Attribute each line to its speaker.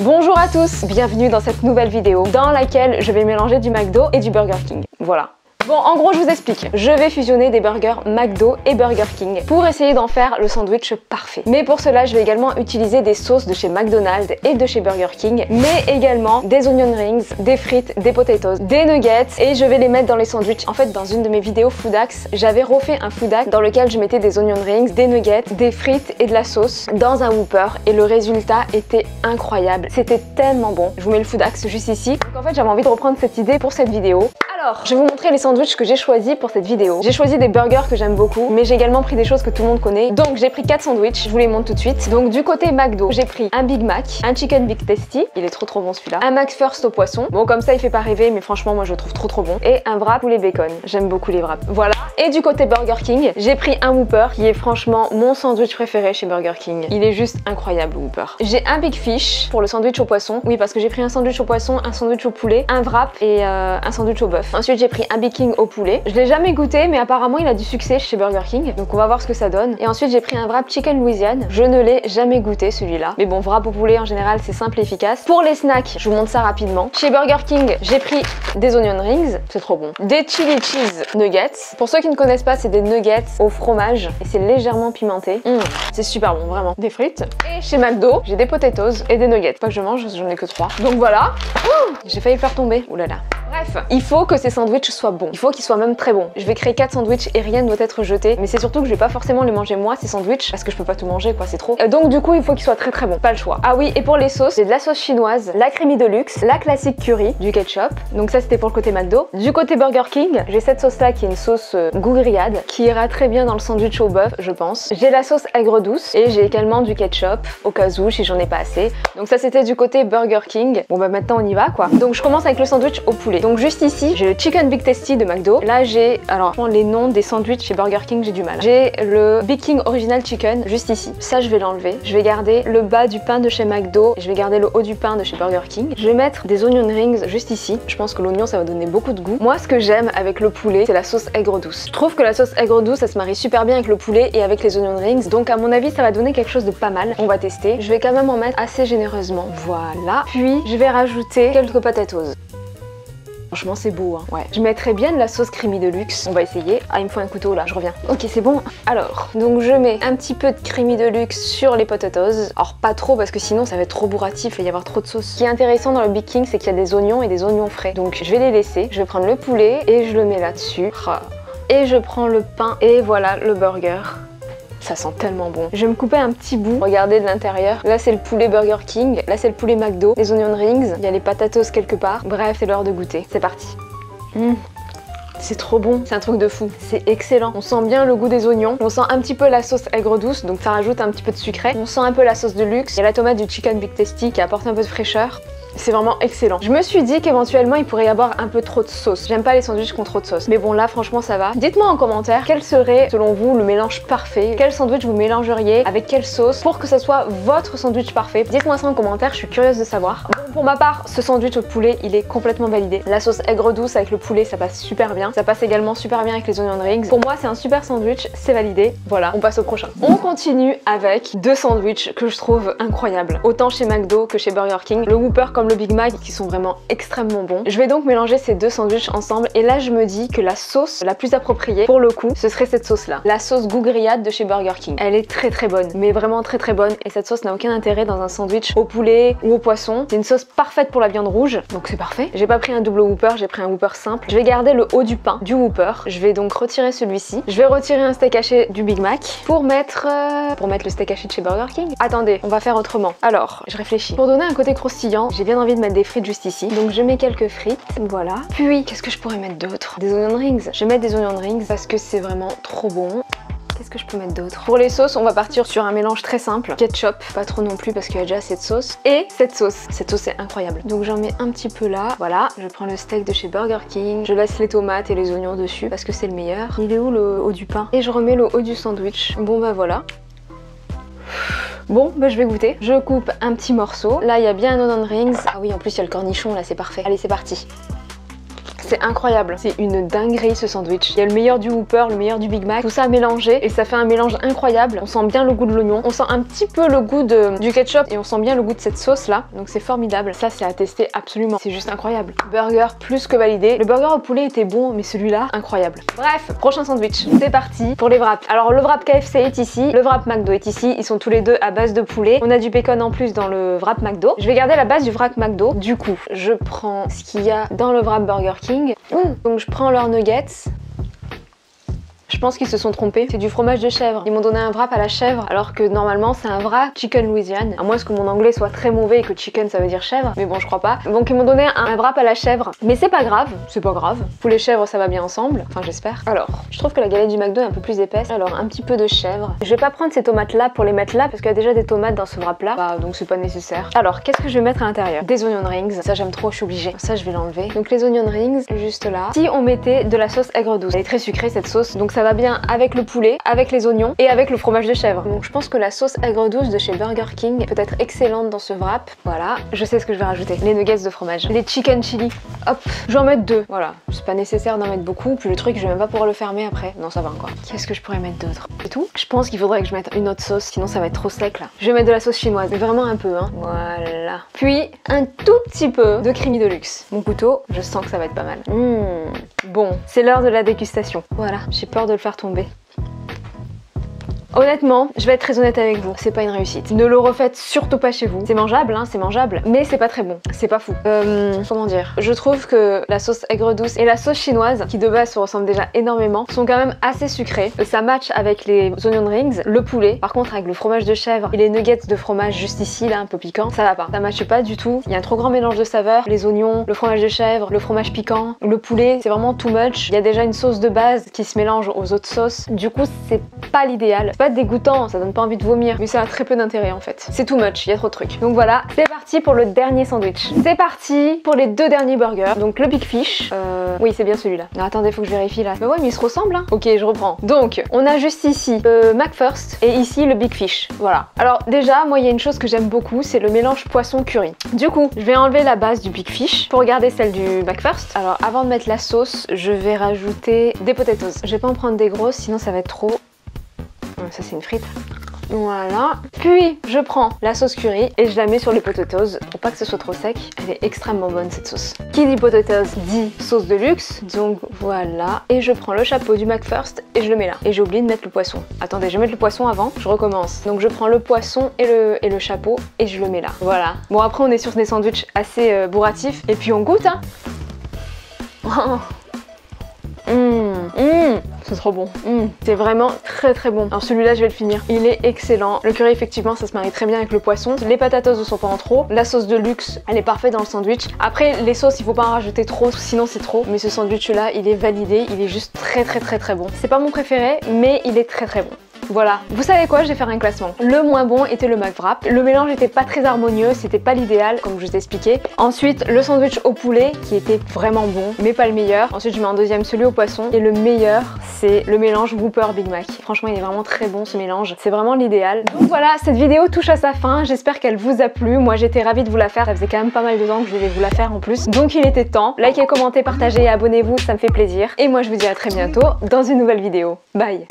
Speaker 1: Bonjour à tous, bienvenue dans cette nouvelle vidéo dans laquelle je vais mélanger du McDo et du Burger King. Voilà. Bon, en gros, je vous explique. Je vais fusionner des burgers McDo et Burger King pour essayer d'en faire le sandwich parfait. Mais pour cela, je vais également utiliser des sauces de chez McDonald's et de chez Burger King, mais également des onion rings, des frites, des potatoes, des nuggets, et je vais les mettre dans les sandwichs. En fait, dans une de mes vidéos Food Hacks, j'avais refait un Food Hack dans lequel je mettais des onion rings, des nuggets, des frites et de la sauce dans un Whopper, et le résultat était incroyable. C'était tellement bon. Je vous mets le Food Hacks juste ici. Donc en fait, j'avais envie de reprendre cette idée pour cette vidéo. Alors, je vais vous montrer les sandwichs que j'ai choisis pour cette vidéo. J'ai choisi des burgers que j'aime beaucoup, mais j'ai également pris des choses que tout le monde connaît. Donc j'ai pris 4 sandwichs, je vous les montre tout de suite. Donc du côté McDo, j'ai pris un Big Mac, un Chicken Big Tasty, il est trop bon celui-là, un McFirst au poisson. Bon, comme ça il fait pas rêver, mais franchement moi je le trouve trop bon. Et un wrap poulet bacon. J'aime beaucoup les wraps. Voilà. Et du côté Burger King, j'ai pris un Whopper qui est franchement mon sandwich préféré chez Burger King. Il est juste incroyable le Whopper. J'ai un Big Fish pour le sandwich au poisson. Oui, parce que j'ai pris un sandwich au poisson, un sandwich au poulet, un wrap et un sandwich au bœuf. Ensuite j'ai pris un Big King au poulet. Je l'ai jamais goûté, mais apparemment il a du succès chez Burger King, donc on va voir ce que ça donne. Et ensuite j'ai pris un wrap Chicken Louisiane. Je ne l'ai jamais goûté celui-là, mais bon, wrap au poulet en général c'est simple et efficace. Pour les snacks, je vous montre ça rapidement. Chez Burger King, j'ai pris des onion rings, c'est trop bon. Des chili cheese nuggets. Pour ceux qui ne connaissent pas, c'est des nuggets au fromage et c'est légèrement pimenté. C'est super bon, vraiment. Des frites. Et chez McDo, j'ai des potatoes et des nuggets. Pas que je mange, j'en ai que 3. Donc voilà. J'ai failli faire tomber. Ouh là là. Bref, il faut que ces sandwichs soient bons. Il faut qu'ils soient même très bons. Je vais créer 4 sandwichs et rien ne doit être jeté. Mais c'est surtout que je vais pas forcément les manger moi, ces sandwichs, parce que je peux pas tout manger, quoi, c'est trop. Donc du coup, il faut qu'ils soient très bon. Pas le choix. Ah oui, et pour les sauces, j'ai de la sauce chinoise, la Creamy Deluxe, la classique curry, du ketchup. Donc ça, c'était pour le côté McDo. Du côté Burger King, j'ai cette sauce-là qui est une sauce goût grillade, qui ira très bien dans le sandwich au bœuf, je pense. J'ai la sauce aigre douce et j'ai également du ketchup, au cas où, si j'en ai pas assez. Donc ça, c'était du côté Burger King. Bon bah maintenant, on y va, quoi. Donc je commence avec le sandwich au poulet. Donc juste ici, j'ai le Chicken Big Tasty de McDo. Là, j'ai, alors les noms des sandwichs chez Burger King, j'ai du mal. J'ai le Big King Original Chicken juste ici. Ça, je vais l'enlever. Je vais garder le bas du pain de chez McDo. Je vais garder le haut du pain de chez Burger King. Je vais mettre des onion rings juste ici. Je pense que l'oignon, ça va donner beaucoup de goût. Moi, ce que j'aime avec le poulet, c'est la sauce aigre douce. Je trouve que la sauce aigre douce, ça se marie super bien avec le poulet et avec les onion rings. Donc, à mon avis, ça va donner quelque chose de pas mal. On va tester. Je vais quand même en mettre assez généreusement. Voilà. Puis, je vais rajouter quelques potatoes. Franchement, c'est beau, hein. Ouais. Je mettrais bien de la sauce Creamy Deluxe. On va essayer. Ah, il me faut un couteau là, je reviens. Ok, c'est bon. Alors, donc je mets un petit peu de Creamy Deluxe sur les potatoes. Alors, pas trop parce que sinon ça va être trop bourratif, il va y avoir trop de sauce. Ce qui est intéressant dans le Big King, c'est qu'il y a des oignons et des oignons frais. Donc, je vais les laisser. Je vais prendre le poulet et je le mets là-dessus. Et je prends le pain et voilà le burger. Ça sent tellement bon. Je vais me couper un petit bout, regardez de l'intérieur. Là c'est le poulet Burger King, là c'est le poulet McDo, les onion rings, il y a les potatoes quelque part. Bref, c'est l'heure de goûter. C'est parti. C'est trop bon, c'est un truc de fou, c'est excellent. On sent bien le goût des oignons, on sent un petit peu la sauce aigre douce, donc ça rajoute un petit peu de sucré. On sent un peu la sauce de luxe, il y a la tomate du Chicken Big Tasty qui apporte un peu de fraîcheur. C'est vraiment excellent. Je me suis dit qu'éventuellement il pourrait y avoir un peu trop de sauce. J'aime pas les sandwichs qui ont trop de sauce. Mais bon là franchement ça va. Dites-moi en commentaire quel serait selon vous le mélange parfait. Quel sandwich vous mélangeriez avec quelle sauce pour que ça soit votre sandwich parfait. Dites-moi ça en commentaire, je suis curieuse de savoir. Bon, pour ma part, ce sandwich au poulet il est complètement validé. La sauce aigre douce avec le poulet ça passe super bien. Ça passe également super bien avec les onion rings. Pour moi c'est un super sandwich, c'est validé. Voilà, on passe au prochain. On continue avec 2 sandwichs que je trouve incroyables. Autant chez McDo que chez Burger King. Le Whopper comme le Big Mac qui sont vraiment extrêmement bons. Je vais donc mélanger ces 2 sandwichs ensemble et là je me dis que la sauce la plus appropriée pour le coup ce serait cette sauce là. La sauce goût grillade de chez Burger King. Elle est très bonne, mais vraiment très bonne et cette sauce n'a aucun intérêt dans un sandwich au poulet ou au poisson. C'est une sauce parfaite pour la viande rouge donc c'est parfait. J'ai pas pris un double Whopper, j'ai pris un Whopper simple. Je vais garder le haut du pain du Whopper. Je vais donc retirer celui-ci. Je vais retirer un steak haché du Big Mac pour mettre le steak haché de chez Burger King. Attendez, on va faire autrement. Alors, je réfléchis. Pour donner un côté croustillant, j'ai bien envie de mettre des frites juste ici. Donc je mets quelques frites, voilà. Puis, qu'est-ce que je pourrais mettre d'autre? Des onion rings. Je vais mettre des onion rings parce que c'est vraiment trop bon. Qu'est-ce que je peux mettre d'autre? Pour les sauces, on va partir sur un mélange très simple. Ketchup, pas trop non plus parce qu'il y a déjà assez de sauce. Et cette sauce. Cette sauce est incroyable. Donc j'en mets un petit peu là. Voilà, je prends le steak de chez Burger King. Je laisse les tomates et les oignons dessus parce que c'est le meilleur. Il est où le haut du pain? Et je remets le haut du sandwich. Bon bah voilà. Bon, bah je vais goûter. Je coupe un petit morceau. Là, il y a bien un onion rings. Ah oui, en plus, il y a le cornichon, là, c'est parfait. Allez, c'est parti. C'est incroyable, c'est une dinguerie ce sandwich. Il y a le meilleur du Whopper, le meilleur du Big Mac, tout ça mélangé et ça fait un mélange incroyable. On sent bien le goût de l'oignon, on sent un petit peu le goût du ketchup et on sent bien le goût de cette sauce là. Donc c'est formidable, ça c'est à tester absolument. C'est juste incroyable. Burger plus que validé. Le burger au poulet était bon, mais celui-là, incroyable. Bref, prochain sandwich. C'est parti pour les wraps. Alors le wrap KFC est ici, le wrap McDo est ici. Ils sont tous les deux à base de poulet. On a du bacon en plus dans le wrap McDo. Je vais garder la base du wrap McDo. Du coup, je prends ce qu'il y a dans le wrap Burger King. Donc je prends leurs nuggets. Je pense qu'ils se sont trompés, c'est du fromage de chèvre. Ils m'ont donné un wrap à la chèvre alors que normalement c'est un wrap chicken Louisiane. À moins que mon anglais soit très mauvais et que chicken ça veut dire chèvre, mais bon je crois pas. Donc ils m'ont donné un wrap à la chèvre, mais c'est pas grave, c'est pas grave. Poulet chèvre ça va bien ensemble, enfin j'espère. Alors, je trouve que la galette du McDo est un peu plus épaisse. Alors un petit peu de chèvre. Je vais pas prendre ces tomates là pour les mettre là parce qu'il y a déjà des tomates dans ce wrap là, bah, donc c'est pas nécessaire. Alors qu'est-ce que je vais mettre à l'intérieur? Des onion rings, ça j'aime trop, je suis obligée. Ça je vais l'enlever. Donc les onion rings juste là. Si on mettait de la sauce aigre douce, elle est très sucrée cette sauce, donc ça va bien avec le poulet, avec les oignons et avec le fromage de chèvre. Donc je pense que la sauce aigre douce de chez Burger King peut être excellente dans ce wrap. Voilà, je sais ce que je vais rajouter. Les nuggets de fromage. Les chicken chili. Hop, je vais en mettre 2. Voilà, c'est pas nécessaire d'en mettre beaucoup. Puis le truc, je vais même pas pouvoir le fermer après. Non, ça va encore. Qu'est-ce que je pourrais mettre d'autre? C'est tout. Je pense qu'il faudrait que je mette une autre sauce, sinon ça va être trop sec là. Je vais mettre de la sauce chinoise, mais vraiment un peu, hein. Voilà. Puis un tout petit peu de creamy de luxe. Mon couteau, je sens que ça va être pas mal. Bon, c'est l'heure de la dégustation. Voilà, j'ai peur de le faire tomber. Honnêtement, je vais être très honnête avec vous, c'est pas une réussite. Ne le refaites surtout pas chez vous. C'est mangeable, hein, c'est mangeable, mais c'est pas très bon. C'est pas fou. Comment dire? Je trouve que la sauce aigre douce et la sauce chinoise, qui de base se ressemblent déjà énormément, sont quand même assez sucrées. Ça match avec les onion rings, le poulet. Par contre, avec le fromage de chèvre et les nuggets de fromage juste ici, là, un peu piquant, ça va pas. Ça matche pas du tout. Il y a un trop grand mélange de saveurs. Les oignons, le fromage de chèvre, le fromage piquant, le poulet, c'est vraiment too much. Il y a déjà une sauce de base qui se mélange aux autres sauces. Du coup, c'est pas l'idéal. Dégoûtant, ça donne pas envie de vomir, mais ça a très peu d'intérêt en fait. C'est too much, il y a trop de trucs. Donc voilà, c'est parti pour le dernier sandwich. C'est parti pour les 2 derniers burgers. Donc le Big Fish. Oui, c'est bien celui-là. Non, attendez, faut que je vérifie là. Bah ouais, mais ils se ressemblent hein. Ok, je reprends. Donc, on a juste ici le McFirst et ici le Big Fish. Voilà. Alors déjà, moi il y a une chose que j'aime beaucoup, c'est le mélange poisson curry. Du coup, je vais enlever la base du Big Fish pour garder celle du McFirst. Alors avant de mettre la sauce, je vais rajouter des potatoes. Je vais pas en prendre des grosses, sinon ça va être trop. Ça c'est une frite. Voilà. Puis je prends la sauce curry et je la mets sur les potatoes pour pas que ce soit trop sec. Elle est extrêmement bonne cette sauce. Qui dit potatoes dit sauce de luxe. Donc voilà. Et je prends le chapeau du McFirst et je le mets là. Et j'ai oublié de mettre le poisson. Attendez, je vais mettre le poisson avant. Je recommence. Donc je prends le poisson et le chapeau et je le mets là. Voilà. Bon après on est sur des sandwichs assez bourratifs. Et puis on goûte hein. C'est trop bon. C'est vraiment très bon. Alors celui-là je vais le finir. Il est excellent. Le curry effectivement ça se marie très bien avec le poisson. Les patatas ne sont pas en trop. La sauce de luxe elle est parfaite dans le sandwich. Après les sauces il faut pas en rajouter trop sinon c'est trop. Mais ce sandwich là il est validé. Il est juste très bon. C'est pas mon préféré mais il est très bon. Voilà, vous savez quoi, je vais faire un classement. Le moins bon était le McWrap. Le mélange était pas très harmonieux, c'était pas l'idéal, comme je vous ai expliqué. Ensuite, le sandwich au poulet, qui était vraiment bon, mais pas le meilleur. Ensuite, je mets en deuxième celui au poisson. Et le meilleur, c'est le mélange Whopper Big Mac. Franchement, il est vraiment très bon ce mélange. C'est vraiment l'idéal. Donc voilà, cette vidéo touche à sa fin. J'espère qu'elle vous a plu. Moi, j'étais ravie de vous la faire. Ça faisait quand même pas mal de temps que je devais vous la faire en plus. Donc il était temps. Likez, commentez, partagez et abonnez-vous, ça me fait plaisir. Et moi, je vous dis à très bientôt dans une nouvelle vidéo. Bye!